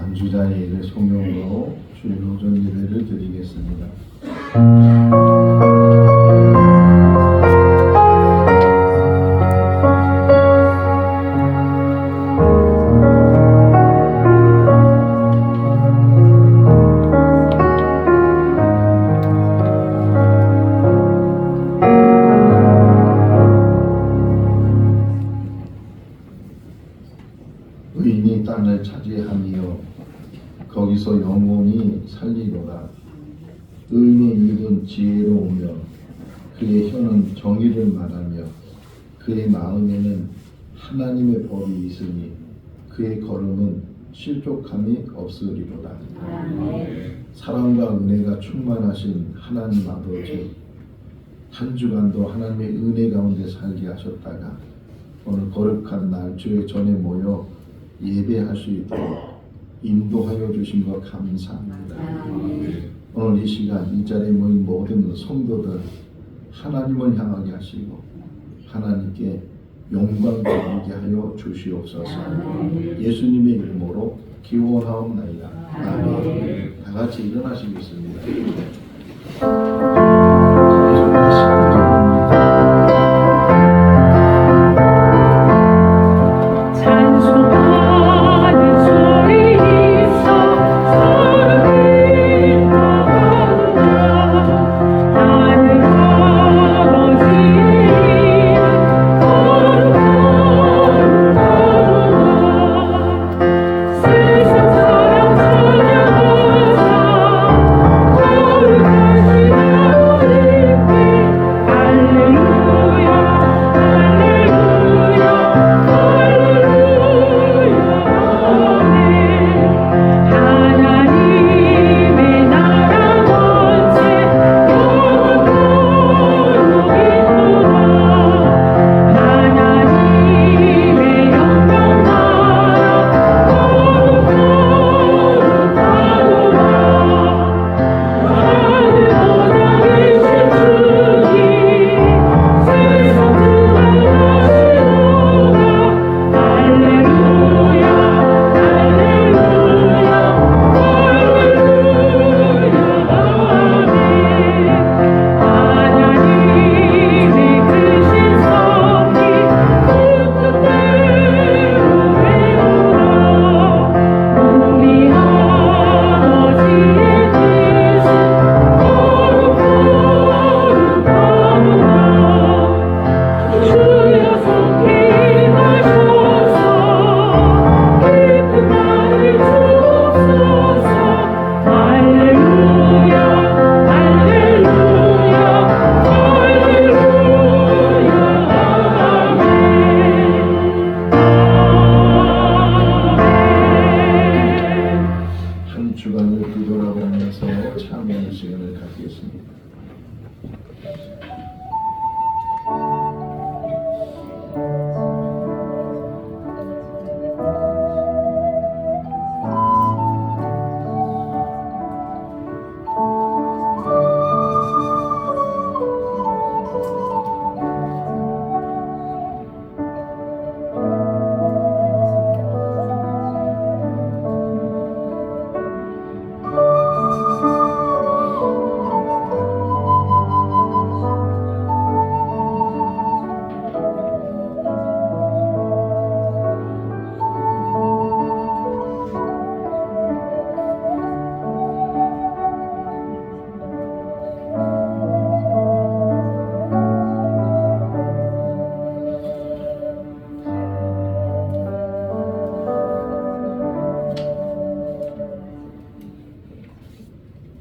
반주자의 성령으로 주일 오전 예배를 드리겠습니다. 의인이 땅을 차지하며 거기서 영원히 살리로다. 의인의 입은 지혜로우며 그의 혀는 정의를 말하며 그의 마음에는 하나님의 법이 있으니 그의 걸음은 실족함이 없으리로다. 사랑과 은혜가 충만하신 하나님 아버지, 한 주간도 하나님의 은혜 가운데 살게 하셨다가 오늘 거룩한 날 주의 전에 모여 예배할 수 있도록 인도하여 주신 것 감사합니다. 오늘 이 시간 이 자리에 모인 모든 성도들 하나님을 향하게 하시고 하나님께 영광 돌리게 하여 주시옵소서. 예수님의 이름으로 기원하옵나이다. 아멘. 다 같이 일어나시겠습니다. 주간을 뒤돌아보면서 참여하는 시간을 갖겠습니다.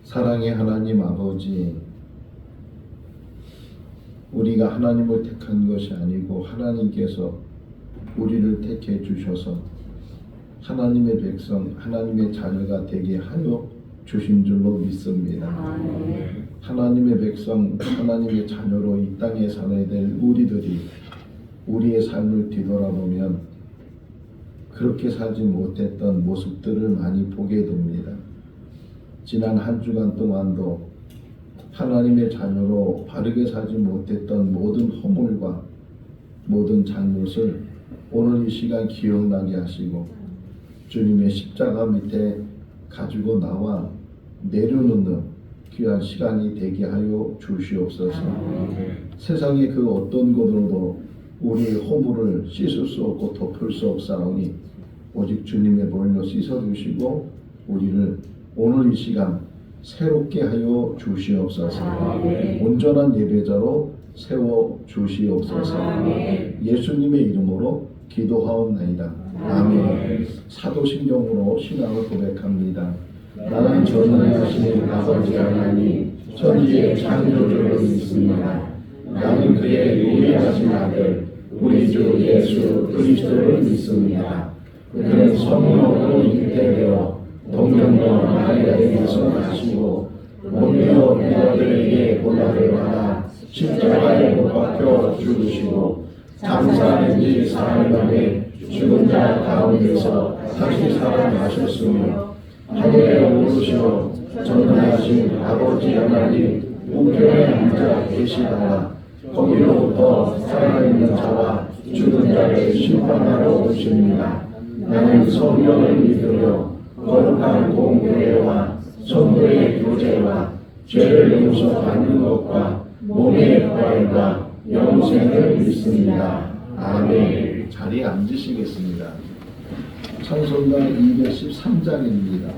사랑의 하나님 아버지, 우리가 하나님을 택한 것이 아니고 하나님께서 우리를 택해 주셔서 하나님의 백성, 하나님의 자녀가 되게 하여 주신 줄로 믿습니다. 하나님의 백성, 하나님의 자녀로 이 땅에 살아야 될 우리들이 우리의 삶을 뒤돌아보면 그렇게 살지 못했던 모습들을 많이 보게 됩니다. 지난 한 주간 동안도 하나님의 자녀로 바르게 살지 못했던 모든 허물과 모든 잘못을 오늘 이 시간 기억나게 하시고 주님의 십자가 밑에 가지고 나와 내려놓는 귀한 시간이 되게 하여 주시옵소서. 세상의 그 어떤 것으로도 우리의 허물을 씻을 수 없고 덮을 수 없사오니 오직 주님의 보혈로 씻어주시고 우리를 오늘 이 시간 새롭게 하여 주시옵소서. 온전한 예배자로 세워 주시옵소서. 예수님의 이름으로 기도하옵나이다. 아멘. 사도신경으로 신앙을 고백합니다. 나는 전능하신 아버지 하나님 천지의 창조주를 믿습니다. 나는 그의 유일하신 아들 우리 주 예수 그리스도를 믿습니다. 그는 성령으로 잉태되어 동정과 마리아에게서 나시고 본디오 빌라도에게 고난을 받아 십자가에 못 박혀 죽으시고 장사한 지 사흘 만에 죽은 자 가운데서 다시 살아나셨으며 하늘에 오르시어 전능하신 아버지 하나님 우편에 앉아 계시다가 거기로부터 살아있는 자와 죽은 자를 심판하러 오십니다. 나는 성령을 믿으며 거룩한 공교회와 성도의 교제와 죄를 용서받는 것과 몸의 부활과 영생을 믿습니다. 아멘. 자리에 앉으시겠습니다. 찬송가 213장입니다.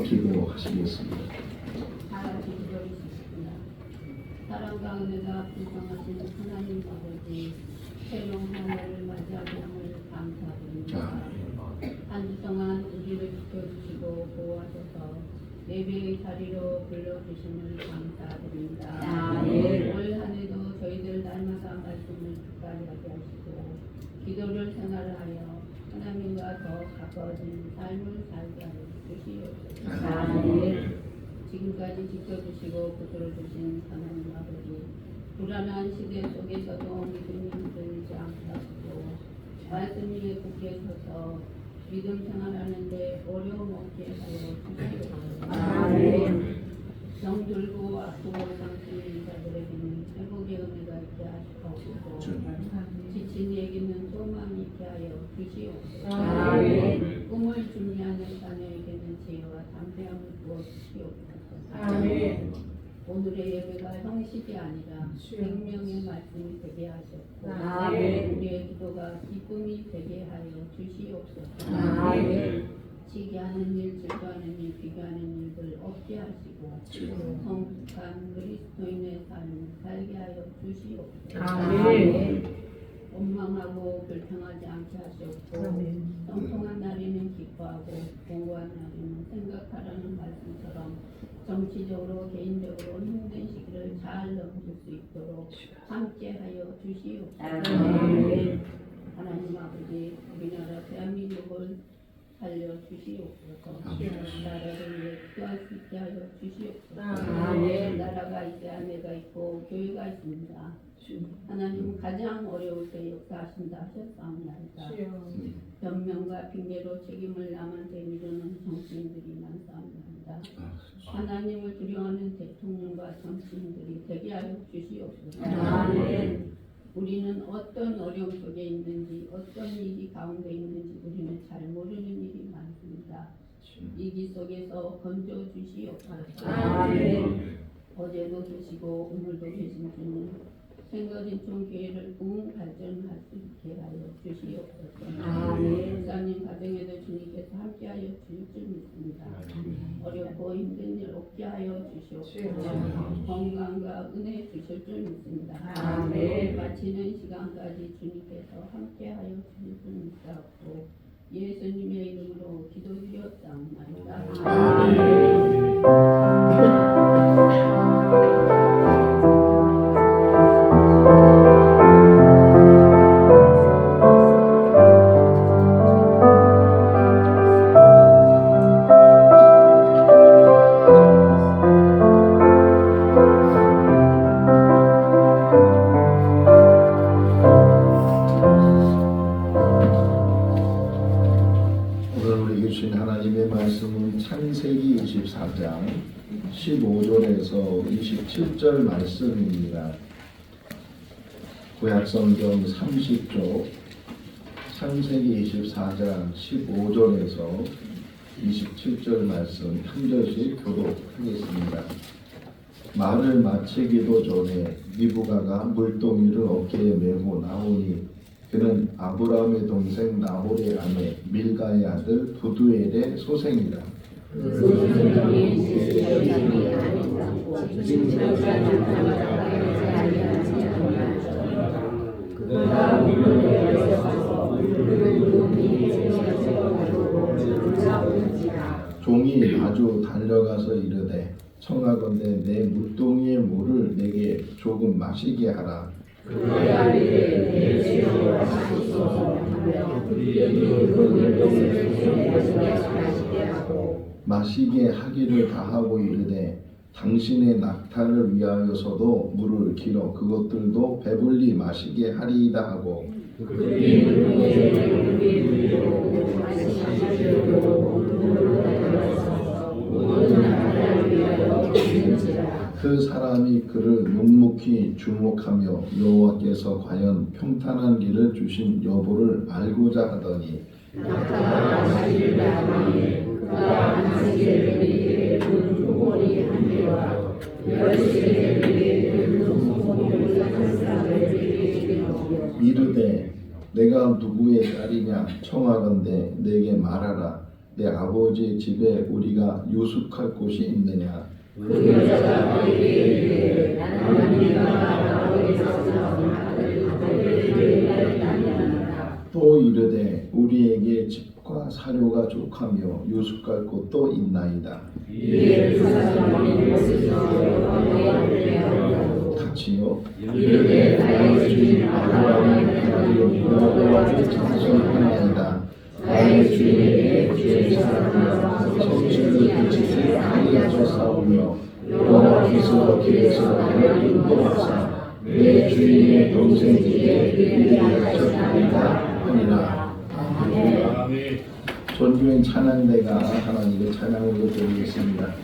기도하시겠습니다. 사랑 가운데서 풍성하신 하나님 아버지, 새로운 한 해를 맞이하게 함을 감사드립니다. 한 주 동안 우리를 지켜주시고 보호하셔서 예배의 자리로 불러주심을 감사드립니다. 올 한 해도 저희들 날마다 말씀을 듣까지 하게 하시고 기도를 생활하여 하나님과 더 가까워진 삶을 살게 하여 주시옵소서. 지금까지 지켜주시고 붙들어주신 하나님 아버지 불안한 시대 속에서도 믿음이 흔들리지 않게 하시고 말씀 위에 굳게 서서 믿음 생활하는데 어려움 없게 하여 주시옵소서. 아멘. 병들고 아프고 상심인 자들에게는 회복의 은혜가 있게 하시옵소서. 지친 이에게는 소망이 있게 하여 주시옵소서. 아멘. 꿈을 준비하는 자녀에게는 지혜와 담대함을 부어 주시옵소서. 아멘. 오늘의 예배가 형식이 아니라 생명의 말씀이 되게 하셨고 아멘. 우리의 기도가 기쁨이 되게 하여 주시옵소서. 아멘. 시기하는 일, 질투하는 일, 비교하는 일들 없게 하시고 성숙한 그리스도인의 삶을 살게 하여 주시옵소서. 아멘. 원망하고 불평하지 않게 하시옵고 아멘. 성통한 날에는 기뻐하고 공고한 날에는 생각하라는 말씀처럼 정치적으로 개인적으로 힘든 시기를 잘 넘길 수 있도록 함께하여 주시옵소서. 아멘. 하나님 아버지, 우리나라 대한민국을 살려주시옵소서. 나라를 위해 기도할 수 있게 하여 주시옵소서. 아멘. 나라가 이제 아내가 있고 교회가 있습니다. 하나님 가장 어려울 때 역사하신다 하셨사옵나이다. 변명과 핑계로 책임을 남한테 미루는 정치인들이 많사옵나이다. 하나님을 두려워하는 대통령과 정치인들이 되게 하여 주시옵소서. 아멘. 우리는 어떤 어려움 속에 있는지 어떤 위기 가운데 있는지 우리는 잘 모르는 일이 많습니다. 위기 속에서 건져 주시옵소서. 아멘. 어제도 계시고 오늘도 계신 주님 생거진총 교회를 발전할 수 있게 하여 주시옵소서. 아멘. 목사님 가정에도 주님께서 함께하여 주실 줄 믿습니다. 어렵고 힘든 일 없게 하여 주시옵소서. 건강과 은혜 주실 줄 믿습니다. 아멘. 마치는 시간까지 주님께서 함께하여 주실 줄 믿사옵고 예수님의 이름으로 기도드렸사옵나이다. 아멘. 오늘 우리 주신 하나님의 말씀은 창세기 24장 15절에서 27절 말씀입니다. 구약성경 30쪽 창세기 24장 15절에서 27절 말씀 한 절씩 교독하겠습니다. 말을 마치기도 전에 리브가가 물동이를 어깨에 메고 나오니 그는 아브라함의 동생 나홀의 아내 밀가의 아들 부두엘의 소생이라. 종이 아주 달려가서 이르되 청하건대 내 물동이의 물을 내게 조금 마시게 하라. 마시게 하기를 다하고 이르되 당신의 낙타를 위하여서도 물을 길어 그것들도 배불리 마시게 하리이다 하고 그 사람이 그를 묵묵히 주목하며 여호와께서 과연 평탄한 길을 주신 여부를 알고자 하더니 이르되 내가 누구의 딸이냐 청하건대 내게 말하라. 내 아버지의 집에 우리가 유숙할 곳이 있느냐. 그 여자가 그에게 이르되 나는 네가 아버지에서 또 이르되 우리에게 집과 사료가 족하며 유숙할 곳도 있나이다. 이에 그 사람이 같이요. 이르되 나의 주인 아브라함의 하나님 여호와를 찬송하나이다. 나의 주인에게 주의 사랑과 성실을 그치지 아니하셨사오며 여호와께서 길에서 나를 인도하사 내 주인의 동생에게 이르게 하시나이다 하니라. 아멘. 존귀한 찬양대가 하나님의 찬양으로 드리겠습니다.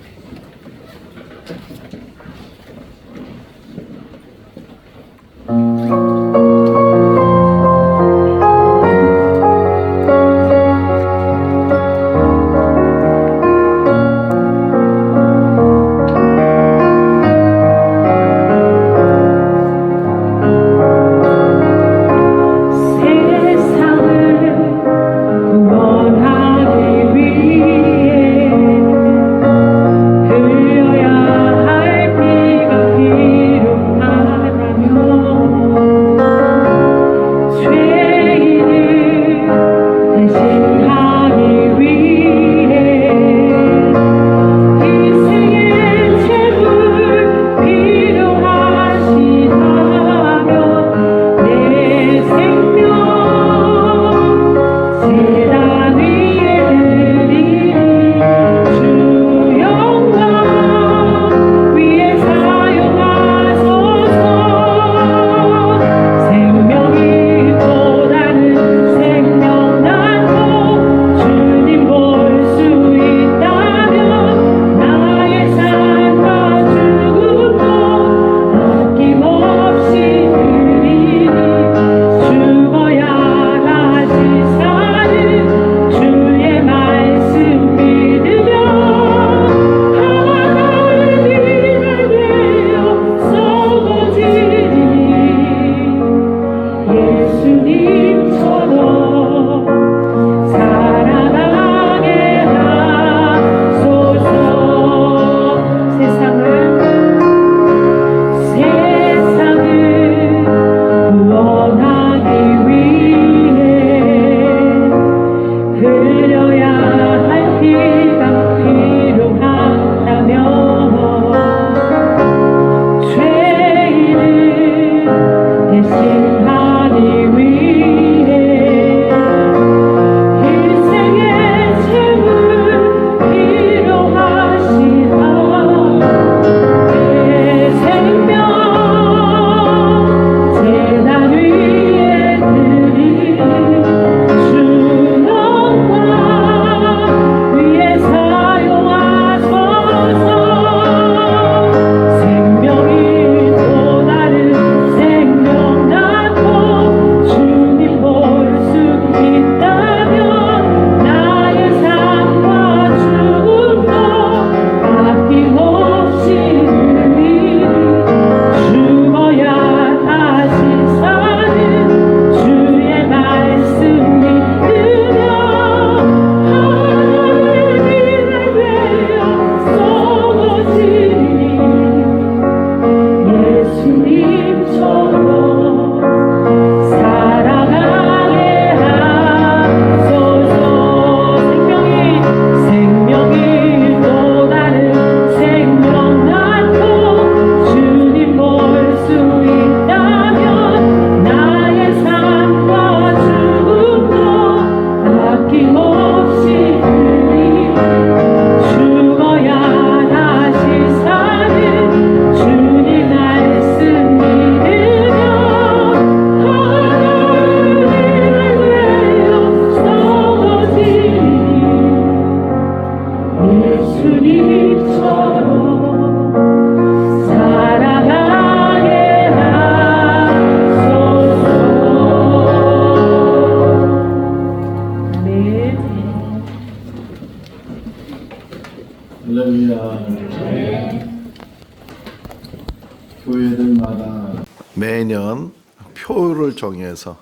교회들마다 매년 표를 정해서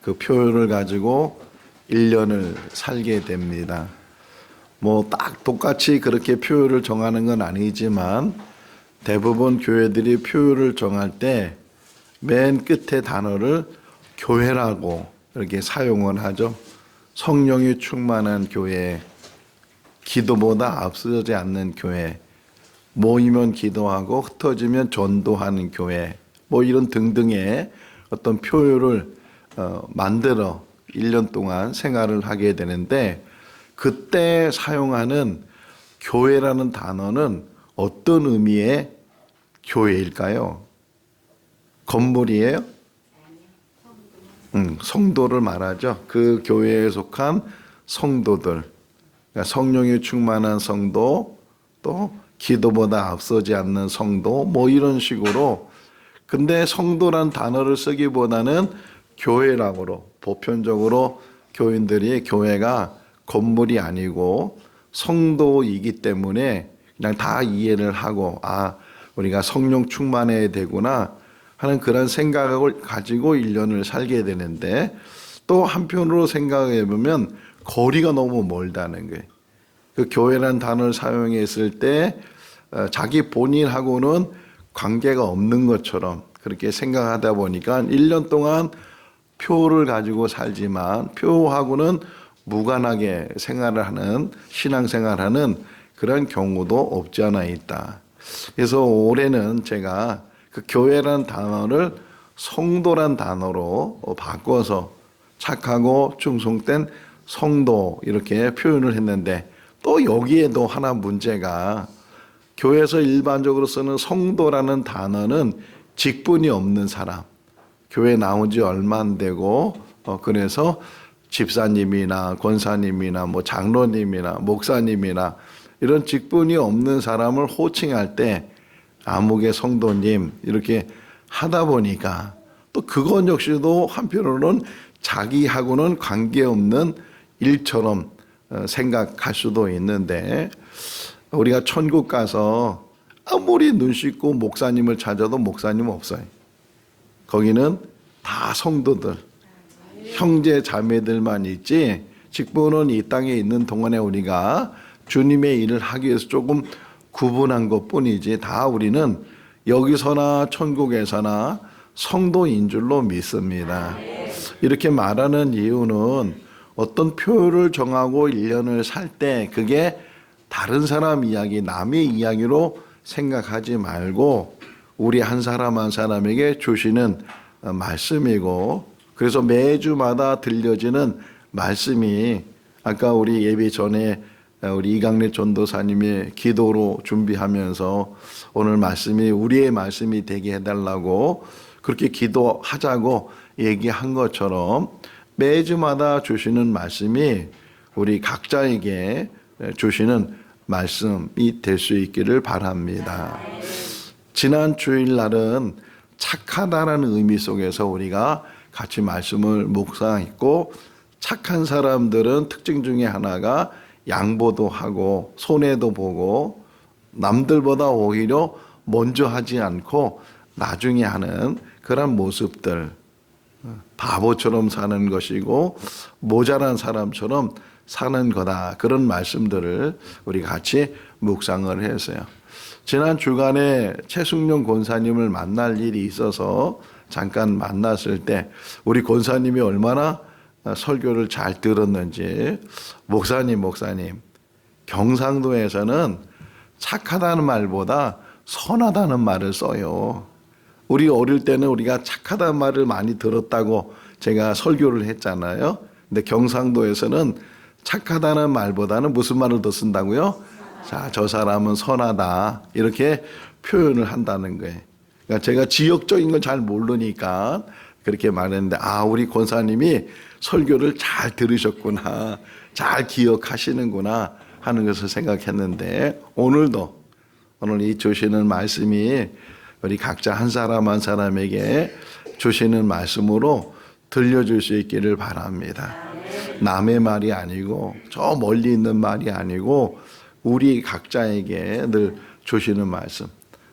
그 표를 가지고 1년을 살게 됩니다. 뭐 딱 똑같이 그렇게 표를 정하는 건 아니지만 대부분 교회들이 표를 정할 때 맨 끝에 단어를 교회라고 이렇게 사용을 하죠. 성령이 충만한 교회, 기도보다 앞서지 않는 교회, 모이면 기도하고 흩어지면 전도하는 교회, 뭐 이런 등등의 어떤 표를 만들어 1년 동안 생활을 하게 되는데, 그때 사용하는 교회라는 단어는 어떤 의미의 교회일까요? 건물이에요? 성도를 말하죠. 그 교회에 속한 성도들, 그러니까 성령이 충만한 성도, 또 기도보다 앞서지 않는 성도, 뭐 이런 식으로. 근데 성도란 단어를 쓰기보다는 교회라고 보편적으로 교인들이 교회가 건물이 아니고 성도이기 때문에 그냥 다 이해를 하고, 아, 우리가 성령 충만해야 되구나 하는 그런 생각을 가지고 1년을 살게 되는데, 또 한편으로 생각해 보면 거리가 너무 멀다는 거예요. 그 교회라는 단어를 사용했을 때 자기 본인하고는 관계가 없는 것처럼 그렇게 생각하다 보니까 1년 동안 표를 가지고 살지만 표하고는 무관하게 생활을 하는, 신앙생활하는 그런 경우도 없지 않아 있다. 그래서 올해는 제가 그 교회란 단어를 성도란 단어로 바꿔서 착하고 충성된 성도 이렇게 표현을 했는데, 또 여기에도 하나 문제가, 교회에서 일반적으로 쓰는 성도라는 단어는 직분이 없는 사람, 교회 나온 지 얼마 안 되고 그래서 집사님이나 권사님이나 뭐 장로님이나 목사님이나 이런 직분이 없는 사람을 호칭할 때 아무개 성도님 이렇게 하다 보니까, 또 그건 역시도 한편으로는 자기하고는 관계없는 일처럼 생각할 수도 있는데, 우리가 천국 가서 아무리 눈 씻고 목사님을 찾아도 목사님 없어요. 거기는 다 성도들, 형제 자매들만 있지, 직분은 이 땅에 있는 동안에 우리가 주님의 일을 하기 위해서 조금 구분한 것뿐이지, 다 우리는 여기서나 천국에서나 성도인 줄로 믿습니다. 이렇게 말하는 이유는 어떤 표를 정하고 1년을 살 때 그게 다른 사람 이야기, 남의 이야기로 생각하지 말고 우리 한 사람 한 사람에게 주시는 말씀이고, 그래서 매주마다 들려지는 말씀이, 아까 우리 예배 전에 우리 이강래 전도사님이 기도로 준비하면서 오늘 말씀이 우리의 말씀이 되게 해달라고 그렇게 기도하자고 얘기한 것처럼, 매주마다 주시는 말씀이 우리 각자에게 주시는 말씀이 될 수 있기를 바랍니다. 지난 주일날은 착하다라는 의미 속에서 우리가 같이 말씀을 묵상했고, 착한 사람들은 특징 중에 하나가 양보도 하고 손해도 보고 남들보다 오히려 먼저 하지 않고 나중에 하는 그런 모습들, 바보처럼 사는 것이고 모자란 사람처럼 사는 거다, 그런 말씀들을 우리 같이 묵상을 했어요. 지난 주간에 최숙룡 권사님을 만날 일이 있어서 잠깐 만났을 때 우리 권사님이 얼마나 설교를 잘 들었는지, 목사님 경상도에서는 착하다는 말보다 선하다는 말을 써요. 우리 어릴 때는 우리가 착하다는 말을 많이 들었다고 제가 설교를 했잖아요. 근데 경상도에서는 착하다는 말보다는 무슨 말을 더 쓴다고요? 자, 저 사람은 선하다, 이렇게 표현을 한다는 거예요. 그러니까 제가 지역적인 건 잘 모르니까 그렇게 말했는데, 아, 우리 권사님이 설교를 잘 들으셨구나, 잘 기억하시는구나 하는 것을 생각했는데, 오늘 이 주시는 말씀이 우리 각자 한 사람 한 사람에게 주시는 말씀으로 들려줄 수 있기를 바랍니다. 남의 말이 아니고 저 멀리 있는 말이 아니고 우리 각자에게 늘 주시는 말씀.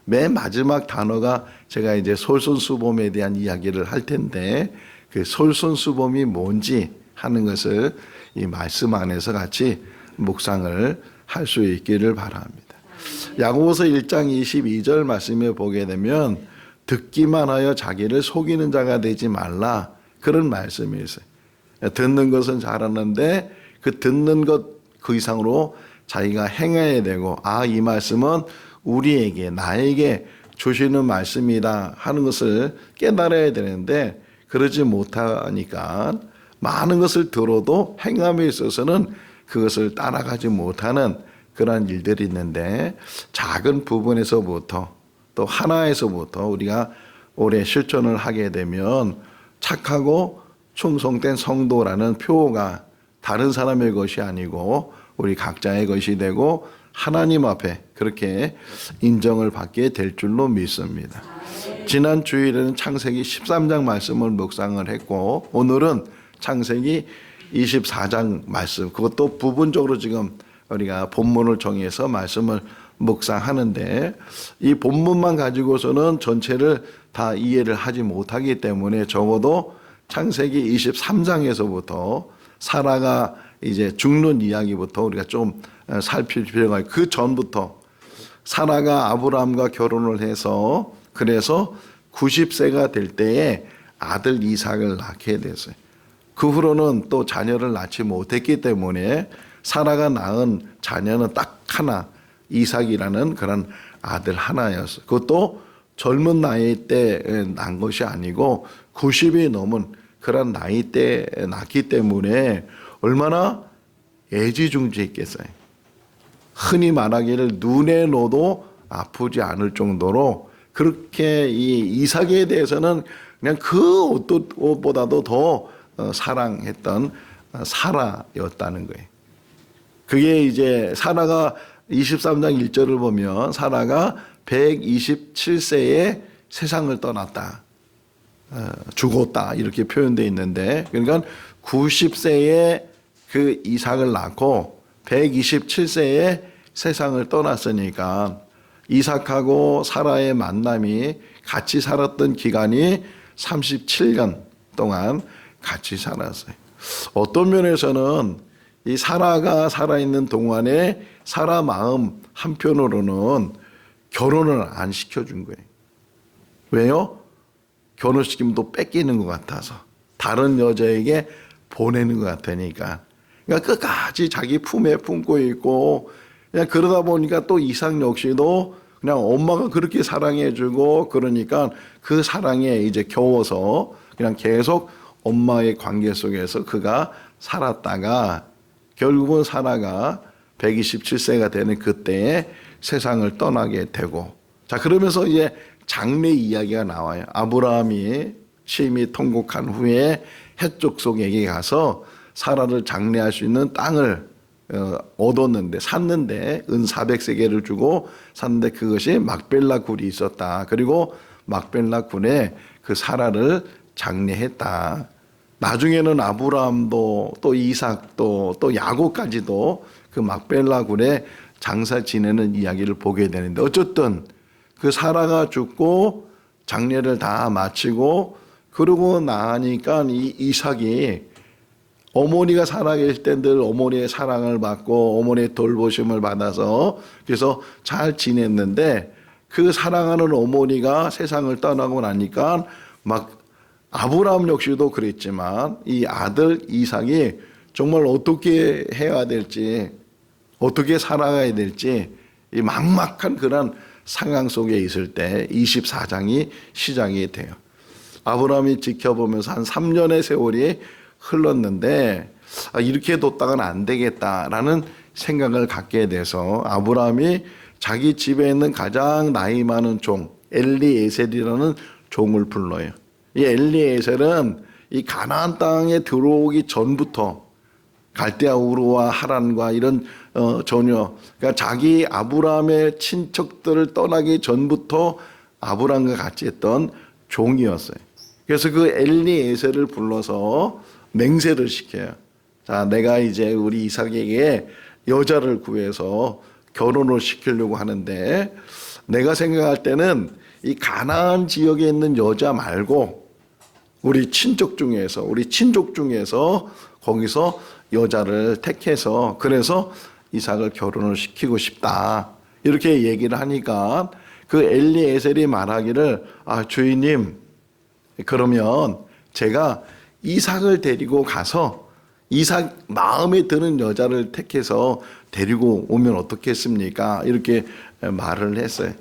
맨 마지막 단어가 제가 이제 솔선수범에 대한 이야기를 할 텐데, 그 솔선수범이 뭔지 하는 것을 이 말씀 안에서 같이 묵상을 할 수 있기를 바랍니다. 야고보서 1장 22절 말씀에 보게 되면 듣기만 하여 자기를 속이는 자가 되지 말라, 그런 말씀이 있어요. 듣는 것은 잘하는데 그 듣는 것 그 이상으로 자기가 행해야 되고, 아, 이 말씀은 우리에게, 나에게 주시는 말씀이다 하는 것을 깨달아야 되는데, 그러지 못하니까 많은 것을 들어도 행함에 있어서는 그것을 따라가지 못하는 그런 일들이 있는데, 작은 부분에서부터 또 하나에서부터 우리가 오래 실천을 하게 되면 착하고 충성된 성도라는 표가 다른 사람의 것이 아니고 우리 각자의 것이 되고 하나님 앞에 그렇게 인정을 받게 될 줄로 믿습니다. 지난 주일에는 창세기 13장 말씀을 묵상을 했고 오늘은 창세기 24장 말씀, 그것도 부분적으로 지금 우리가 본문을 정해서 말씀을 묵상하는데 이 본문만 가지고서는 전체를 다 이해를 하지 못하기 때문에 적어도 창세기 23장에서부터 사라가 이제 죽는 이야기부터 우리가 좀 살필 필요가 있고 그 전부터 사라가 아브라함과 결혼을 해서 그래서 90세가 될 때에 아들 이삭을 낳게 됐어요. 그 후로는 또 자녀를 낳지 못했기 때문에 사라가 낳은 자녀는 딱 하나 이삭이라는 그런 아들 하나였어요. 그것도 젊은 나이 때 낳은 것이 아니고 90이 넘은 그런 나이 때 낳기 때문에 얼마나 애지중지했겠어요. 흔히 말하기를 눈에 넣어도 아프지 않을 정도로 그렇게 이 이삭에 대해서는 그냥 그 옷보다도 더 사랑했던 사라였다는 거예요. 그게 이제 사라가 23장 1절을 보면 사라가 127세에 세상을 떠났다. 죽었다. 이렇게 표현되어 있는데 그러니까 90세에 그 이삭을 낳고 127세에 세상을 떠났으니까 이삭하고 사라의 만남이 같이 살았던 기간이 37년 동안 같이 살았어요. 어떤 면에서는 이 사라가 살아있는 동안에 사라 마음 한편으로는 결혼을 안 시켜준 거예요. 왜요? 결혼시키면 또 뺏기는 것 같아서 다른 여자에게 보내는 것 같으니까 그러니까 끝까지 자기 품에 품고 있고 그냥 그러다 보니까 또 이삭 역시도 그냥 엄마가 그렇게 사랑해주고 그러니까 그 사랑에 이제 겨워서 그냥 계속 엄마의 관계 속에서 그가 살았다가 결국은 사라가 127세가 되는 그때에 세상을 떠나게 되고 자 그러면서 이제 장래 이야기가 나와요. 아브라함이 심히 통곡한 후에 헷족 속에게 가서 사라를 장례할 수 있는 땅을 얻었는데 샀는데 은 400세겔을 주고 샀는데 그것이 막벨라 굴이 있었다. 그리고 막벨라 굴에 그 사라를 장례했다. 나중에는 아브라함도 또 이삭도 또 야곱까지도 그 막벨라 굴에 장사 지내는 이야기를 보게 되는데 어쨌든 그 사라가 죽고 장례를 다 마치고 그러고 나니까 이 이삭이 어머니가 살아계실 때 늘 어머니의 사랑을 받고 어머니의 돌보심을 받아서 그래서 잘 지냈는데 그 사랑하는 어머니가 세상을 떠나고 나니까 막 아브라함 역시도 그랬지만 이 아들 이삭이 정말 어떻게 해야 될지 어떻게 살아가야 될지 이 막막한 그런 상황 속에 있을 때 24장이 시작이 돼요. 아브라함이 지켜보면서 한 3년의 세월이 흘렀는데 이렇게 뒀다가는 안 되겠다라는 생각을 갖게 돼서 아브라함이 자기 집에 있는 가장 나이 많은 종 엘리에셀이라는 종을 불러요. 이 엘리에셀은 이 가나안 땅에 들어오기 전부터 갈대아 우르와 하란과 이런 전혀 그러니까 자기 아브라함의 친척들을 떠나기 전부터 아브라함과 같이 했던 종이었어요. 그래서 그 엘리에셀을 불러서 맹세를 시켜요. 자, 내가 이제 우리 이삭에게 여자를 구해서 결혼을 시키려고 하는데 내가 생각할 때는 이 가나안 지역에 있는 여자 말고 우리 친족 중에서 거기서 여자를 택해서 그래서 이삭을 결혼을 시키고 싶다. 이렇게 얘기를 하니까 그 엘리에셀이 말하기를 주인님 그러면 제가 이삭을 데리고 가서 이삭 마음에 드는 여자를 택해서 데리고 오면 어떻겠습니까? 이렇게 말을 했어요.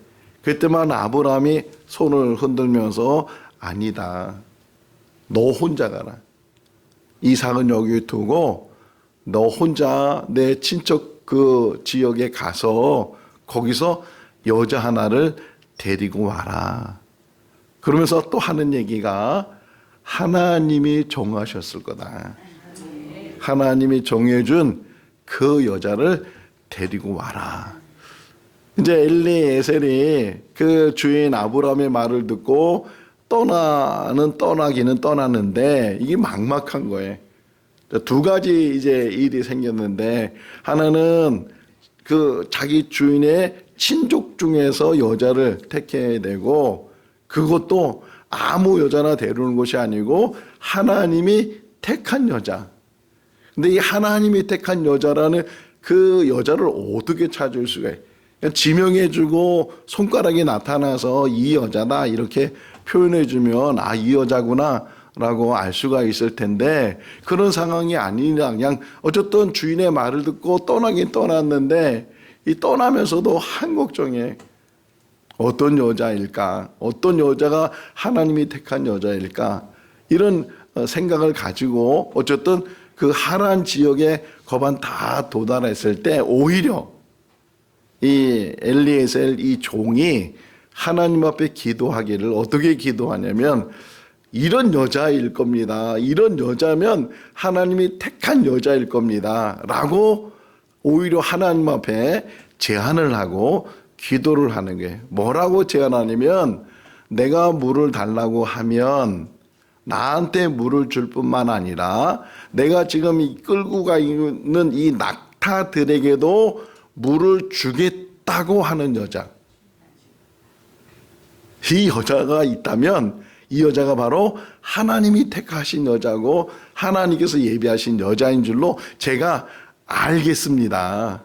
그때만 아브라함이 손을 흔들면서 아니다. 너 혼자 가라. 이삭은 여기 두고 너 혼자 내 친척 그 지역에 가서 거기서 여자 하나를 데리고 와라. 그러면서 또 하는 얘기가 하나님이 정하셨을 거다. 하나님이 정해준 그 여자를 데리고 와라. 이제 엘리에셀이 그 주인 아브라함의 말을 듣고 떠나기는 떠났는데 이게 막막한 거예요. 두 가지 이제 일이 생겼는데, 하나는 그 자기 주인의 친족 중에서 여자를 택해내고, 그것도 아무 여자나 데려오는 것이 아니고 하나님이 택한 여자. 근데 이 하나님이 택한 여자라는 그 여자를 어떻게 찾을 수가 있어요? 그냥 지명해주고 손가락이 나타나서 이 여자다 이렇게 표현해주면 아, 이 여자구나 라고 알 수가 있을 텐데, 그런 상황이 아니라 그냥 어쨌든 주인의 말을 듣고 떠나긴 떠났는데, 이 떠나면서도 한 걱정에 어떤 여자일까? 어떤 여자가 하나님이 택한 여자일까? 이런 생각을 가지고 어쨌든 그 하란 지역에 거반 다 도달했을 때, 오히려 이 엘리에셀 이 종이 하나님 앞에 기도하기를 어떻게 기도하냐면, 이런 여자일 겁니다. 이런 여자면 하나님이 택한 여자일 겁니다. 라고 오히려 하나님 앞에 제안을 하고 기도를 하는 거예요. 뭐라고 제안하냐면, 내가 물을 달라고 하면 나한테 물을 줄 뿐만 아니라 내가 지금 끌고 가 있는 이 낙타들에게도 물을 주겠다고 하는 여자. 이 여자가 있다면 이 여자가 바로 하나님이 택하신 여자고 하나님께서 예비하신 여자인 줄로 제가 알겠습니다.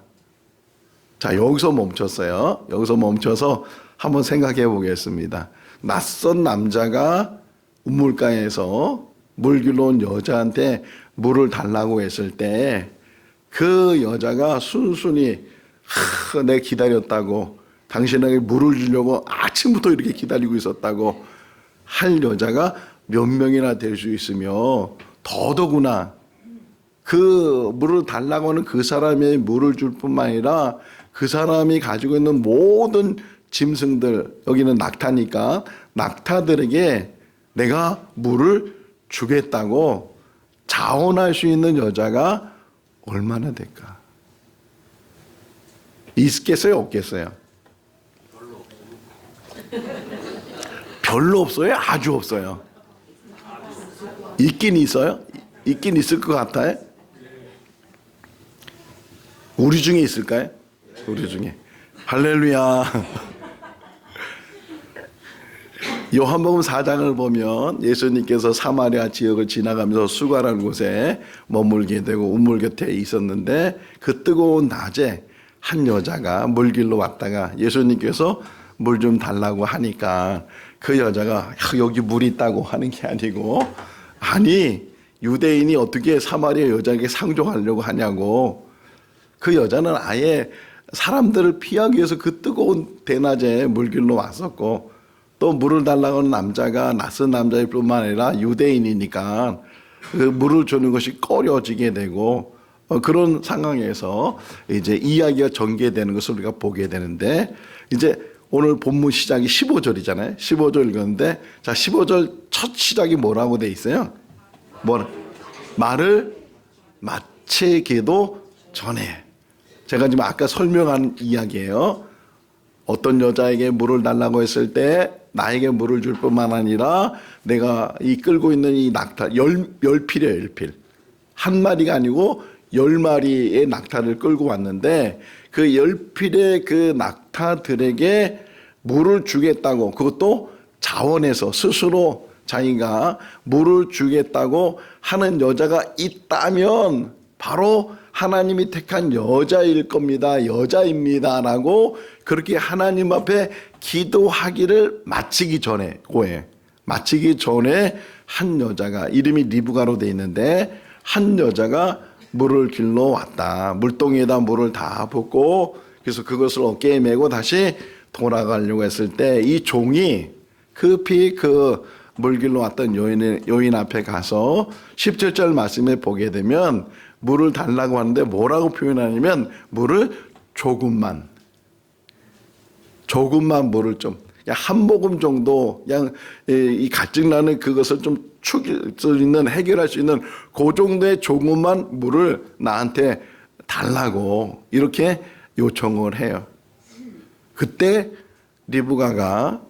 자, 여기서 멈췄어요. 여기서 멈춰서 한번 생각해 보겠습니다. 낯선 남자가 우물가에서 물 길러 온 여자한테 물을 달라고 했을 때, 그 여자가 순순히 내 기다렸다고, 당신에게 물을 주려고 아침부터 이렇게 기다리고 있었다고 할 여자가 몇 명이나 될 수 있으며, 더더구나 그 물을 달라고 하는 그 사람이 물을 줄 뿐만 아니라 그 사람이 가지고 있는 모든 짐승들, 여기는 낙타니까 낙타들에게 내가 물을 주겠다고 자원할 수 있는 여자가 얼마나 될까? 있겠어요? 없겠어요? 별로 없어요? 아주 없어요? 있긴 있어요? 있긴 있을 것 같아요? 우리 중에 있을까요? 우리 중에. 할렐루야. 요한복음 4장을 보면 예수님께서 사마리아 지역을 지나가면서 수가라는 곳에 머물게 되고 우물 곁에 있었는데, 그 뜨거운 낮에 한 여자가 물길로 왔다가 예수님께서 물 좀 달라고 하니까 그 여자가 여기 물 있다고 하는 게 아니고, 아니 유대인이 어떻게 사마리아 여자에게 상종하려고 하냐고, 그 여자는 아예 사람들을 피하기 위해서 그 뜨거운 대낮에 물길로 왔었고, 또 물을 달라고 하는 남자가 낯선 남자일 뿐만 아니라 유대인이니까 그 물을 주는 것이 꺼려지게 되고, 그런 상황에서 이제 이야기가 전개되는 것을 우리가 보게 되는데, 이제 오늘 본문 시작이 15절이잖아요. 15절 읽었는데, 자, 15절 첫 시작이 뭐라고 돼 있어요? 말을 마치기도 전에. 제가 지금 아까 설명한 이야기예요. 어떤 여자에게 물을 달라고 했을 때 나에게 물을 줄 뿐만 아니라 내가 이 끌고 있는 이 낙타, 열필이에요, 열필. 한 마리가 아니고 10마리의 낙타를 끌고 왔는데, 그 열필의 그 낙타들에게 물을 주겠다고, 그것도 자원해서 스스로 자기가 물을 주겠다고 하는 여자가 있다면 바로 하나님이 택한 여자일 겁니다. 여자입니다라고 그렇게 하나님 앞에 기도하기를 마치기 전에, 마치기 전에 한 여자가, 이름이 리브가로 돼 있는데, 한 여자가 물을 길러 왔다. 물동이에다 물을 다 붓고, 그래서 그것을 어깨에 메고 다시 돌아가려고 했을 때 이 종이 급히 그 물 길러 왔던 여인 앞에 가서 17절 말씀에 보게 되면 물을 달라고 하는데 뭐라고 표현하냐면, 물을 조금만 물을 좀, 한 모금 정도 그냥 이 갈증 나는 그것을 좀 축일 수 있는, 해결할 수 있는 그 정도의 조금만 물을 나한테 달라고 이렇게 요청을 해요. 그때 리브가가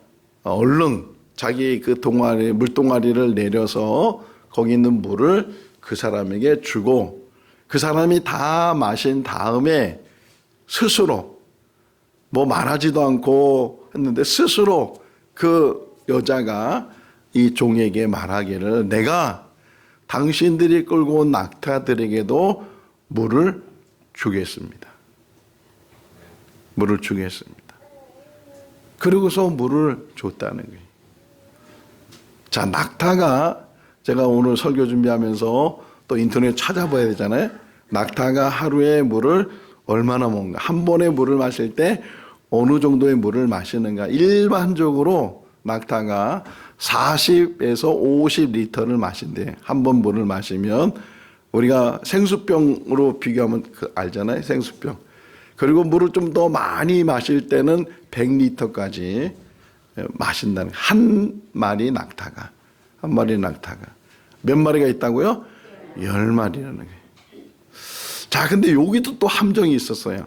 얼른 자기 그 물동아리를 내려서 거기 있는 물을 그 사람에게 주고, 그 사람이 다 마신 다음에 스스로 뭐 말하지도 않고 했는데 스스로 그 여자가 이 종에게 말하기를, 내가 당신들이 끌고 온 낙타들에게도 물을 주겠습니다. 물을 주겠습니다. 그러고서 물을 줬다는 거예요. 자, 낙타가, 제가 오늘 설교 준비하면서 또 인터넷 찾아봐야 되잖아요. 낙타가 하루에 물을 얼마나 먹는가, 한 번에 물을 마실 때 어느 정도의 물을 마시는가. 일반적으로 낙타가 40에서 50리터를 마신대요. 한 번 물을 마시면. 우리가 생수병으로 비교하면 알잖아요, 생수병. 그리고 물을 좀 더 많이 마실 때는 100리터까지 마신다는, 한 마리 낙타가 몇 마리가 있다고요? 10마리라는 거예요. 자, 근데 여기도 또 함정이 있었어요.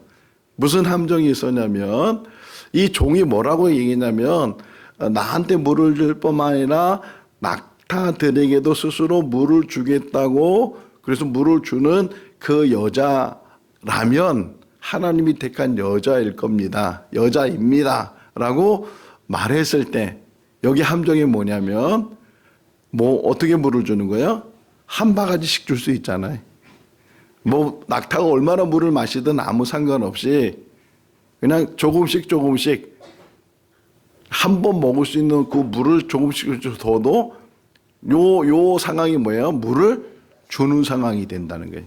무슨 함정이 있었냐면, 이 종이 뭐라고 얘기했냐면, 나한테 물을 줄 뿐만 아니라 낙타들에게도 스스로 물을 주겠다고, 그래서 물을 주는 그 여자라면 하나님이 택한 여자일 겁니다. 여자입니다. 라고 말했을 때, 여기 함정이 뭐냐면, 어떻게 물을 주는 거예요? 한 바가지씩 줄 수 있잖아요. 낙타가 얼마나 물을 마시든 아무 상관없이 그냥 조금씩 한 번 먹을 수 있는 그 물을 조금씩 줘도 요 상황이 뭐예요? 물을 주는 상황이 된다는 거예요.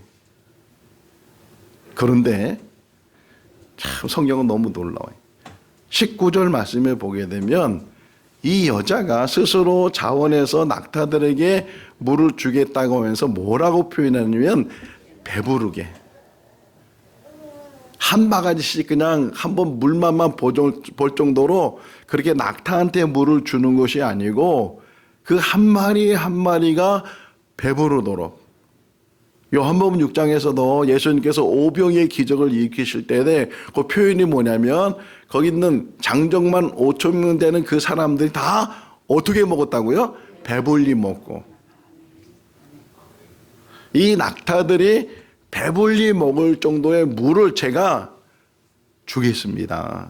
그런데 참 성경은 너무 놀라워요. 19절 말씀에 보게 되면 이 여자가 스스로 자원해서 낙타들에게 물을 주겠다고 하면서 뭐라고 표현하냐면, 배부르게 한 바가지씩 그냥 한번 물맛만 볼 정도로 그렇게 낙타한테 물을 주는 것이 아니고, 그 한 마리 한 마리가 배부르도록. 요한복음 6장에서도 예수님께서 오병이의 기적을 일으키실 때에 그 표현이 뭐냐면, 거기 있는 장정만 5,000명 되는 그 사람들이 다 어떻게 먹었다고요? 배불리 먹고. 이 낙타들이 배불리 먹을 정도의 물을 제가 주겠습니다.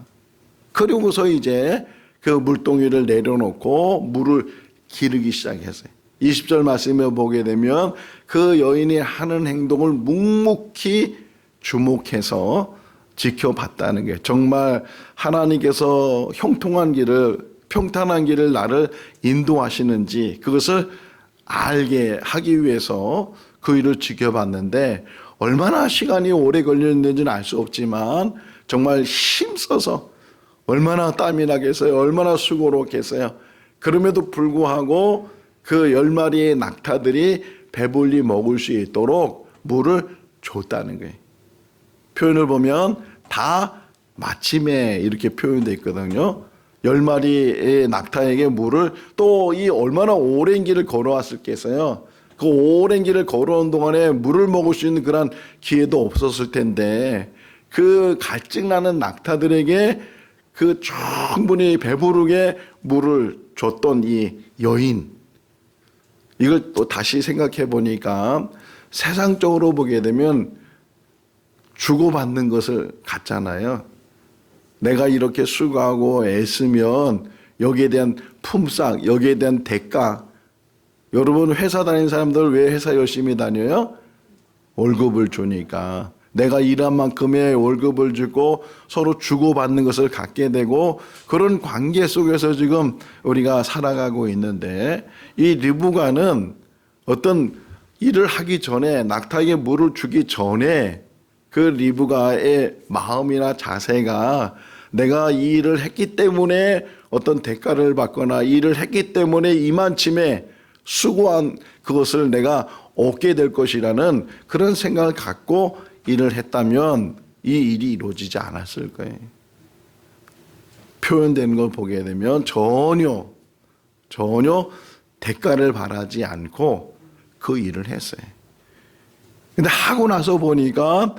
그리고서 이제 그 물동이를 내려놓고 물을 기르기 시작했어요. 20절 말씀에 보게 되면 그 여인이 하는 행동을 묵묵히 주목해서 지켜봤다는 게, 정말 하나님께서 형통한 길을, 평탄한 길을 나를 인도하시는지 그것을 알게 하기 위해서 그 일을 지켜봤는데, 얼마나 시간이 오래 걸렸는지는 알 수 없지만 정말 힘써서 얼마나 땀이 나겠어요. 얼마나 수고롭겠어요. 그럼에도 불구하고 그 10마리의 낙타들이 배불리 먹을 수 있도록 물을 줬다는 거예요. 표현을 보면 다 마침에 이렇게 표현되어 있거든요. 10마리의 낙타에게 물을, 또 이 얼마나 오랜 길을 걸어왔을겠어요. 그 오랜 길을 걸어온 동안에 물을 먹을 수 있는 그런 기회도 없었을 텐데, 그 갈증나는 낙타들에게 그 충분히 배부르게 물을 줬던 이 여인, 이걸 또 다시 생각해 보니까 세상적으로 보게 되면 주고받는 것을 같잖아요. 내가 이렇게 수고하고 애쓰면 여기에 대한 품삯, 여기에 대한 대가. 여러분 회사 다니는 사람들 왜 회사 열심히 다녀요? 월급을 주니까. 내가 일한 만큼의 월급을 주고 서로 주고받는 것을 갖게 되고, 그런 관계 속에서 지금 우리가 살아가고 있는데, 이 리브가는 어떤 일을 하기 전에, 낙타에게 물을 주기 전에 그 리브가의 마음이나 자세가, 내가 이 일을 했기 때문에 어떤 대가를 받거나 이 일을 했기 때문에 이만침에 수고한 그것을 내가 얻게 될 것이라는 그런 생각을 갖고 일을 했다면 이 일이 이루어지지 않았을 거예요. 표현되는 걸 보게 되면 전혀 대가를 바라지 않고 그 일을 했어요. 근데 하고 나서 보니까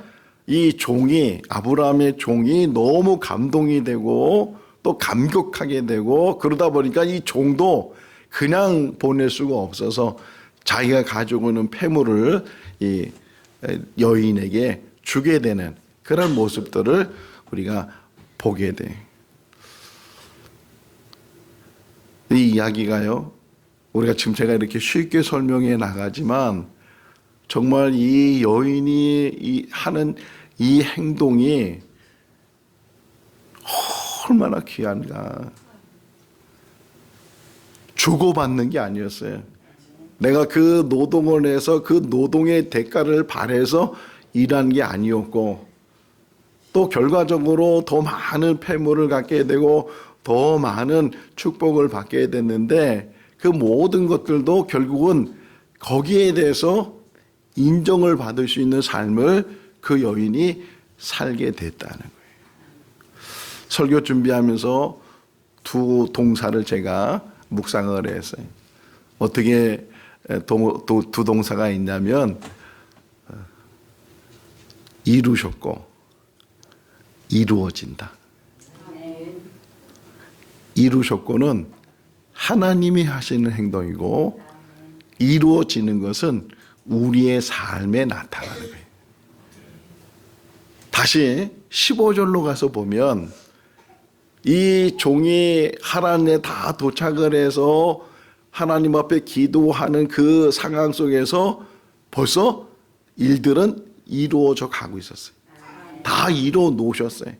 이 종이, 아브라함의 종이 너무 감동이 되고 또 감격하게 되고, 그러다 보니까 이 종도 그냥 보낼 수가 없어서 자기가 가지고 있는 폐물을 이 여인에게 주게 되는 그런 모습들을 우리가 보게 돼요. 이 이야기가요, 우리가 지금 제가 이렇게 쉽게 설명해 나가지만 정말 이 여인이 하는 이 행동이 얼마나 귀한가. 주고받는 게 아니었어요. 내가 그 노동을 해서 그 노동의 대가를 바래서 일한 게 아니었고, 또 결과적으로 더 많은 폐물을 갖게 되고 더 많은 축복을 받게 됐는데, 그 모든 것들도 결국은 거기에 대해서 인정을 받을 수 있는 삶을 그 여인이 살게 됐다는 거예요. 설교 준비하면서 두 동사를 제가 묵상을 했어요. 어떻게 두 동사가 있냐면 이루셨고 이루어진다. 이루셨고는 하나님이 하시는 행동이고, 이루어지는 것은 우리의 삶에 나타나는 거예요. 다시 15절로 가서 보면 이 종이 하란에 다 도착을 해서 하나님 앞에 기도하는 그 상황 속에서 벌써 일들은 이루어져 가고 있었어요. 다 이루어 놓으셨어요.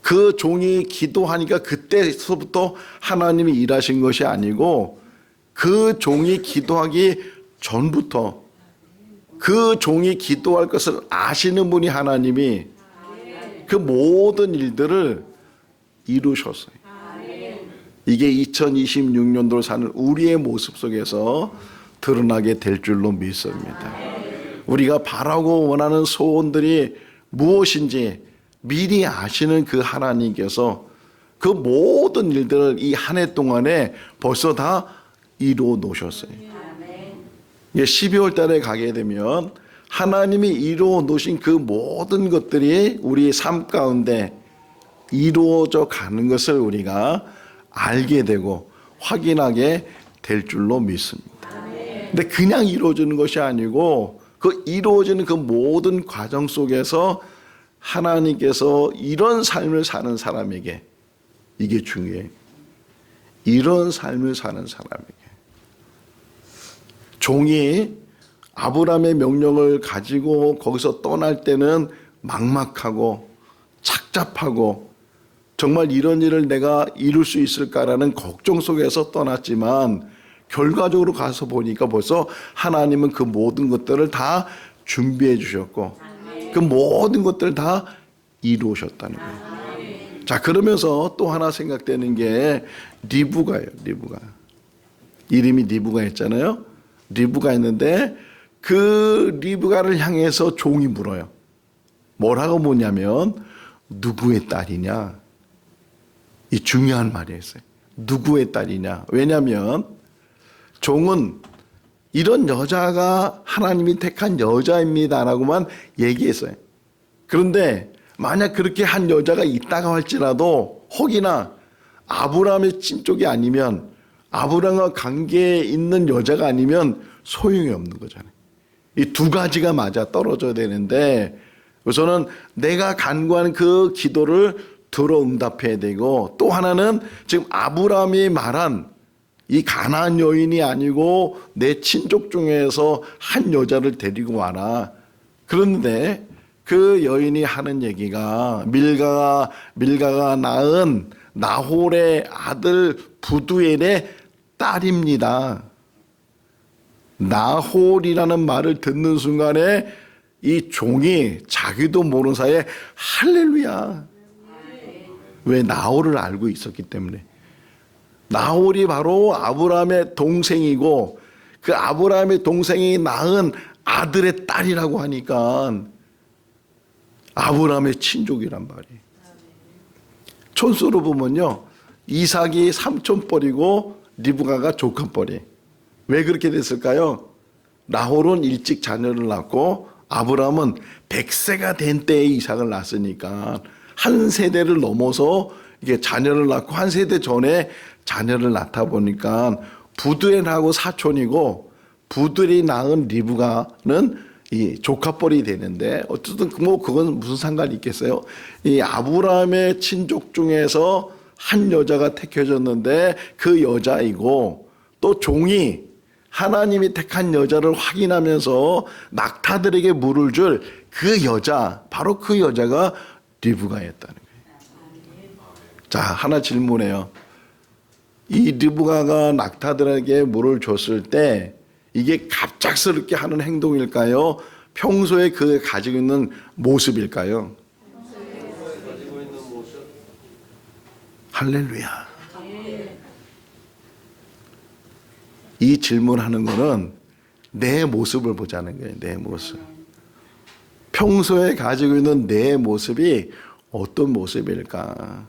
그 종이 기도하니까 그때서부터 하나님이 일하신 것이 아니고, 그 종이 기도하기 전부터 그 종이 기도할 것을 아시는 분이 하나님이 그 모든 일들을 이루셨어요. 이게 2026년도를 사는 우리의 모습 속에서 드러나게 될 줄로 믿습니다. 우리가 바라고 원하는 소원들이 무엇인지 미리 아시는 그 하나님께서 그 모든 일들을 이 한 해 동안에 벌써 다 이루어 놓으셨어요. 12월 달에 가게 되면 하나님이 이루어 놓으신 그 모든 것들이 우리 삶 가운데 이루어져 가는 것을 우리가 알게 되고 확인하게 될 줄로 믿습니다. 근데 그냥 이루어지는 것이 아니고, 그 이루어지는 그 모든 과정 속에서 하나님께서 이런 삶을 사는 사람에게, 이게 중요해요. 이런 삶을 사는 사람에게. 종이 아브라함의 명령을 가지고 거기서 떠날 때는 막막하고 착잡하고 정말 이런 일을 내가 이룰 수 있을까라는 걱정 속에서 떠났지만, 결과적으로 가서 보니까 벌써 하나님은 그 모든 것들을 다 준비해 주셨고 그 모든 것들을 다 이루셨다는 거예요. 자, 그러면서 또 하나 생각되는 게 리브가예요. 리브가. 이름이 리브가 했잖아요. 리브가 있는데 그 리브가를 향해서 종이 물어요. 뭐라고 묻냐면 누구의 딸이냐. 이 중요한 말이었어요. 누구의 딸이냐. 왜냐하면 종은 이런 여자가 하나님이 택한 여자입니다라고만 얘기했어요. 그런데 만약 그렇게 한 여자가 있다고 할지라도 혹이나 아브라함의 친족이 아니면, 아브라함과 관계에 있는 여자가 아니면 소용이 없는 거잖아요. 이 두 가지가 맞아 떨어져야 되는데, 우선은 내가 간구한 그 기도를 들어 응답해야 되고, 또 하나는 지금 아브라함이 말한 이 가나안 여인이 아니고 내 친족 중에서 한 여자를 데리고 와라. 그런데 그 여인이 하는 얘기가 밀가가 낳은 나홀의 아들 부두엘의 딸입니다. 나홀이라는 말을 듣는 순간에 이 종이 자기도 모르는 사이에 할렐루야. 왜? 나홀을 알고 있었기 때문에. 나홀이 바로 아브라함의 동생이고 그 아브라함의 동생이 낳은 아들의 딸이라고 하니까 아브라함의 친족이란 말이에요. 촌수로 보면요, 이삭이 삼촌뻘이고 리브가가 조카뻘이. 왜 그렇게 됐을까요? 나홀은 일찍 자녀를 낳고 아브라함은 100세가 된 때에 이삭을 낳았으니까 한 세대를 넘어서 이게 자녀를 낳고 한 세대 전에 자녀를 낳다 보니까 부두엘하고 사촌이고 부두엘이 낳은 리브가는 이 조카뻘이 되는데 어쨌든 뭐 그건 무슨 상관이 있겠어요? 이 아브라함의 친족 중에서 한 여자가 택해졌는데 그 여자이고 또 종이 하나님이 택한 여자를 확인하면서 낙타들에게 물을 줄 그 여자, 바로 그 여자가 리브가였다는 거예요. 자, 하나 질문해요. 이 리브가가 낙타들에게 물을 줬을 때 이게 갑작스럽게 하는 행동일까요? 평소에 그 가지고 있는 모습일까요? 할렐루야. 이 질문하는 거는 내 모습을 보자는 거예요. 내 모습. 평소에 가지고 있는 내 모습이 어떤 모습일까?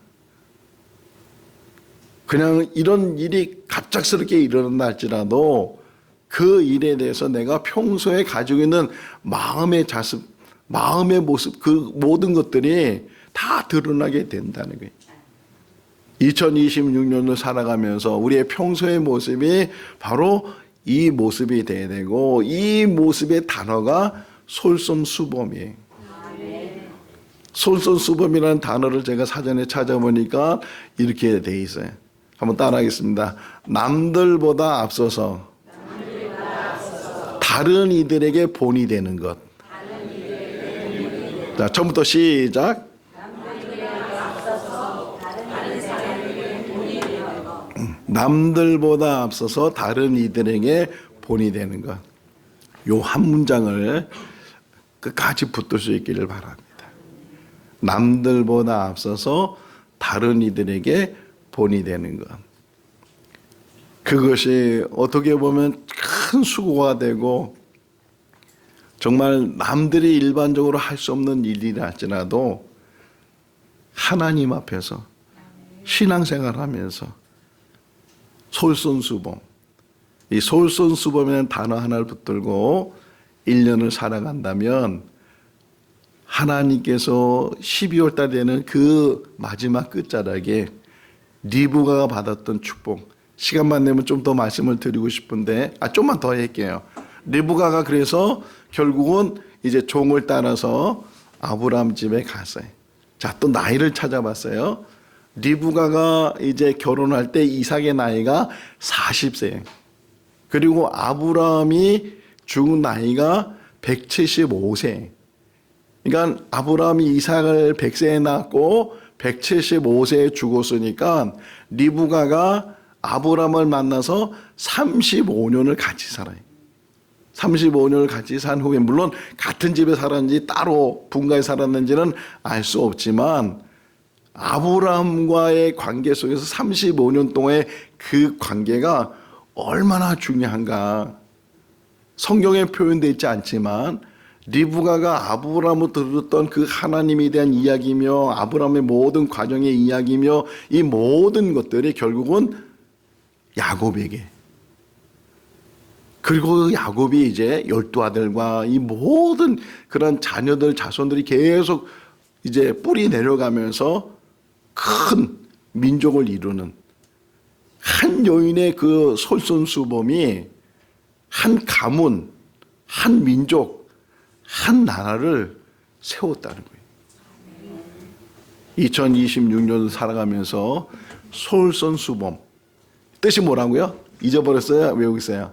그냥 이런 일이 갑작스럽게 일어난다 할지라도 그 일에 대해서 내가 평소에 가지고 있는 마음의 자습, 마음의 모습, 그 모든 것들이 다 드러나게 된다는 거예요. 2026년을 살아가면서 우리의 평소의 모습이 바로 이 모습이 돼야 되고 이 모습의 단어가 솔선수범이에요. 솔선수범이라는 단어를 제가 사전에 찾아보니까 이렇게 돼 있어요. 한번 따라하겠습니다. 남들보다 앞서서 다른 이들에게 본이 되는 것. 자, 처음부터 시작. 남들보다 앞서서 다른 이들에게 본이 되는 것. 요 한 문장을 끝까지 붙들 수 있기를 바랍니다. 남들보다 앞서서 다른 이들에게 본이 되는 것. 그것이 어떻게 보면 큰 수고가 되고 정말 남들이 일반적으로 할 수 없는 일이라 할지라도 하나님 앞에서 신앙생활하면서 솔선수범, 이 솔선수범이라는 단어 하나를 붙들고 1년을 살아간다면 하나님께서 12월 달 되는 그 마지막 끝자락에 리브가가 받았던 축복, 시간만 되면 좀 더 말씀을 드리고 싶은데 좀만 더 할게요. 리브가가 그래서 결국은 이제 종을 따라서 아브라함 집에 갔어요. 자, 또 나이를 찾아봤어요. 리브가가 이제 결혼할 때 이삭의 나이가 40세. 그리고 아브라함이 죽은 나이가 175세. 그러니까 아브라함이 이삭을 100세에 낳고 175세에 죽었으니까 리브가가 아브라함을 만나서 35년을 같이 살아요. 35년을 같이 산 후에 물론 같은 집에 살았는지 따로 분가에 살았는지는 알 수 없지만 아브라함과의 관계 속에서 35년 동안의 그 관계가 얼마나 중요한가. 성경에 표현되어 있지 않지만 리브가가 아브라함을 들었던 그 하나님에 대한 이야기며 아브라함의 모든 과정의 이야기며 이 모든 것들이 결국은 야곱에게, 그리고 야곱이 이제 12아들과 이 모든 그런 자녀들 자손들이 계속 이제 뿌리 내려가면서 큰 민족을 이루는 한 여인의 그 솔선수범이 한 가문, 한 민족, 한 나라를 세웠다는 거예요. 2026년을 살아가면서 솔선수범. 뜻이 뭐라고요? 잊어버렸어요? 외우고 있어요?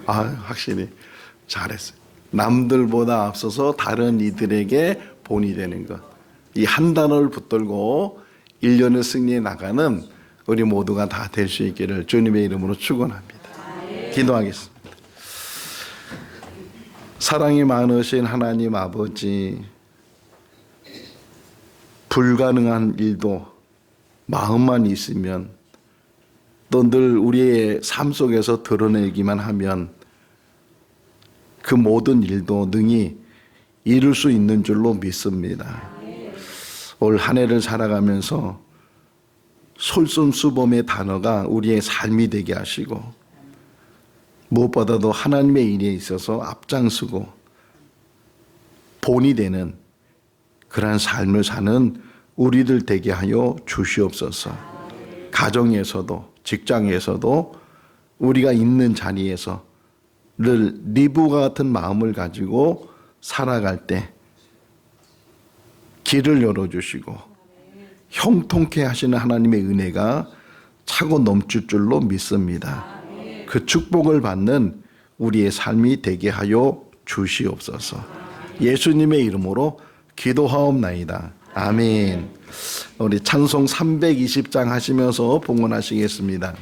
확실히 잘했어요. 남들보다 앞서서 다른 이들에게 본이 되는 것. 이 한 단어를 붙들고 1년을 승리해 나가는 우리 모두가 다 될 수 있기를 주님의 이름으로 축원합니다. 기도하겠습니다. 사랑이 많으신 하나님 아버지, 불가능한 일도 마음만 있으면 또 늘 우리의 삶 속에서 드러내기만 하면 그 모든 일도 능히 이룰 수 있는 줄로 믿습니다. 올 한 해를 살아가면서 솔선수범의 단어가 우리의 삶이 되게 하시고 무엇보다도 하나님의 일에 있어서 앞장서고 본이 되는 그러한 삶을 사는 우리들 되게 하여 주시옵소서. 가정에서도 직장에서도 우리가 있는 자리에서 늘 리브와 같은 마음을 가지고 살아갈 때 길을 열어주시고 형통케 하시는 하나님의 은혜가 차고 넘칠 줄로 믿습니다. 그 축복을 받는 우리의 삶이 되게 하여 주시옵소서. 예수님의 이름으로 기도하옵나이다. 아멘. 우리 찬송 320장 하시면서 봉헌하시겠습니다.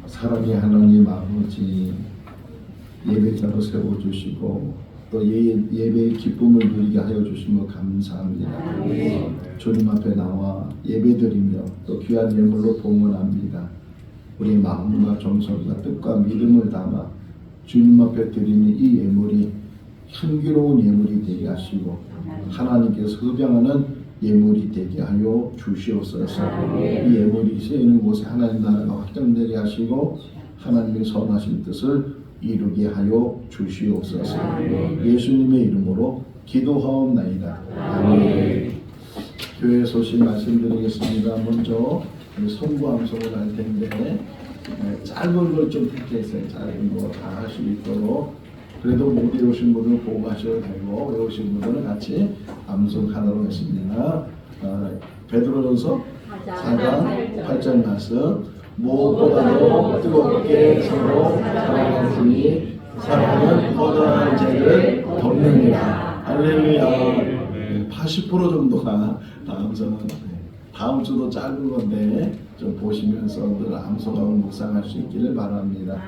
사랑의 하나님 아버지, 예배자로 세워주시고 또 예배의 기쁨을 누리게 하여 주시며 감사합니다. 주님 앞에 나와 예배드리며 또 귀한 예물로 봉헌합니다. 우리 마음과 정성과 뜻과 믿음을 담아 주님 앞에 드리는 이 예물이 향기로운 예물이 되게 하시고 하나님께서 흡양하는 예물이 되게 하여 주시옵소서. 이 예물이 쓰이는 곳에 하나님 나라가 확장되게 하시고 하나님의 선하신 뜻을 이루게 하여 주시옵소서. 예수님의 이름으로 기도하옵나이다. 아멘. 교회 소식 말씀드리겠습니다. 먼저 성구 암송을 할 텐데 짧은 걸 좀 택했어요. 짧은 거 다 할 수 있도록. 그래도 못 외우신 분은 보고 가셔도 되고 외우신 분들은 같이 암송하도록 했습니다. 베드로전서 4장 8절 말씀. 무엇보다도 뜨겁게 서로 사랑하시니 사랑은 허다한 죄를 덮느니라. 할렐루야. 80% 정도가 다음 주도 짧은 건데 좀 보시면서 늘 암송하고 묵상할 수 있기를 바랍니다.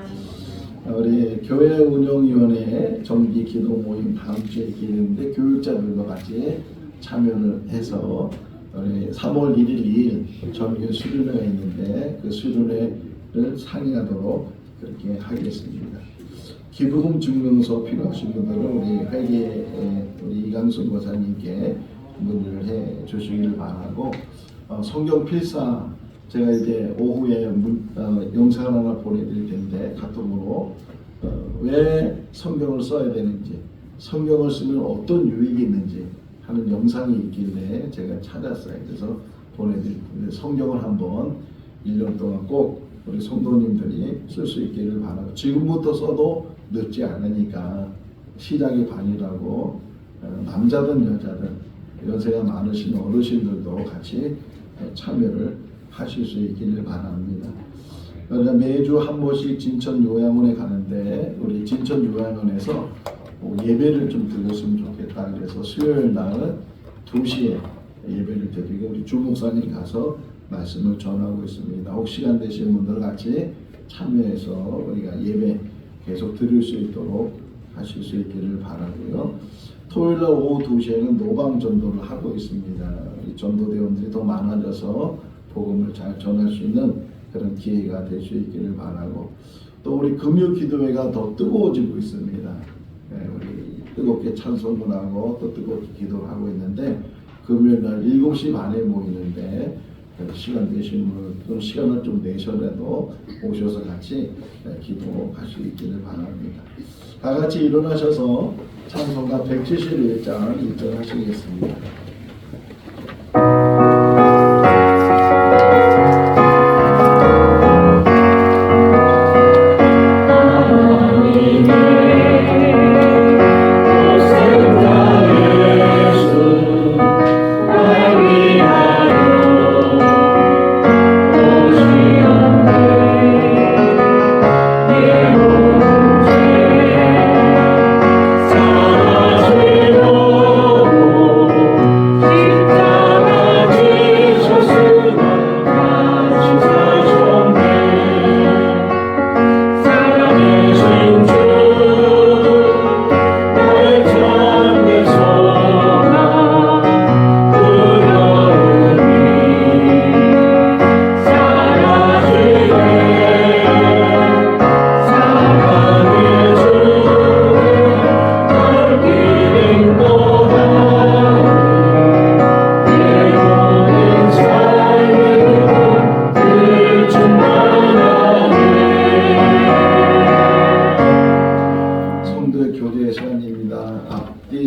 우리 교회 운영위원회 정기 기도 모임 다음 주에 있는데 교육자들과 같이 참여를 해서 우리 3월 1일 2일 정기 수련회가 있는데 그 수련회를 상의하도록 그렇게 하겠습니다. 기부금 증명서 필요하신 분들은 우리 회계 우리 이강순 고사님께 문의를 해 주시길 바라고 성경 필사 제가 이제 오후에 영상 하나 보내드릴 텐데 카톡으로 왜 성경을 써야 되는지 성경을 쓰면 어떤 유익이 있는지 하는 영상이 있길래 제가 찾았어요. 그래서 보내드릴 텐데 성경을 한번 1년 동안 꼭 우리 성도님들이 쓸 수 있기를 바라고 지금부터 써도 늦지 않으니까 시작이 반이라고 남자든 여자든 연세가 많으신 어르신들도 같이 참여를 하실 수 있기를 바랍니다. 매주 한 번씩 진천 요양원에 가는데 우리 진천 요양원에서 예배를 좀 드렸으면 좋겠다. 그래서 수요일 날 2시에 예배를 드리고 우리 주목사님 가서 말씀을 전하고 있습니다. 혹시 시간 되시는 분들 같이 참여해서 우리가 예배 계속 드릴 수 있도록 하실 수 있기를 바라고요. 토요일날 오후 2시에는 노방 전도를 하고 있습니다. 이 전도대원들이 더 많아져서 복음을 잘 전할 수 있는 그런 기회가 될 수 있기를 바라고 또 우리 금요 기도회가 더 뜨거워지고 있습니다. 우리 뜨겁게 찬송을 하고 또 뜨겁게 기도를 하고 있는데 금요일날 7시 반에 모이는데 시간 되시는 분은 시간을 좀 내셔라도 오셔서 같이 기도할 수 있기를 바랍니다. 다 같이 일어나셔서 찬송가 171장 1절 하시겠습니다.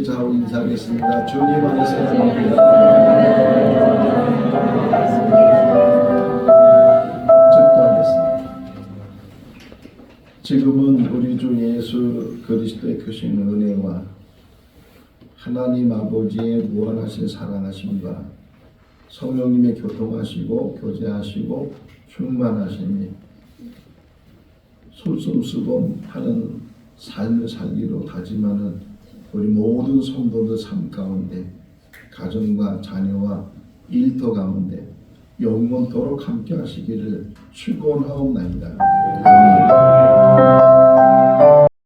좌우 인사하겠습니다. 주님 안에서 축도하겠습니다. 지금은 우리 주 예수 그리스도의 크신 은혜와 하나님 아버지의 무한하신 사랑하심과 성령님의 교통하시고 교제하시고 충만하심이 솔선수범하는 삶을 살기로 다짐하는 우리 모든 성도들 삶 가운데 가정과 자녀와 일터 가운데 영원토록 함께 하시기를 축원하옵나이다. 아멘.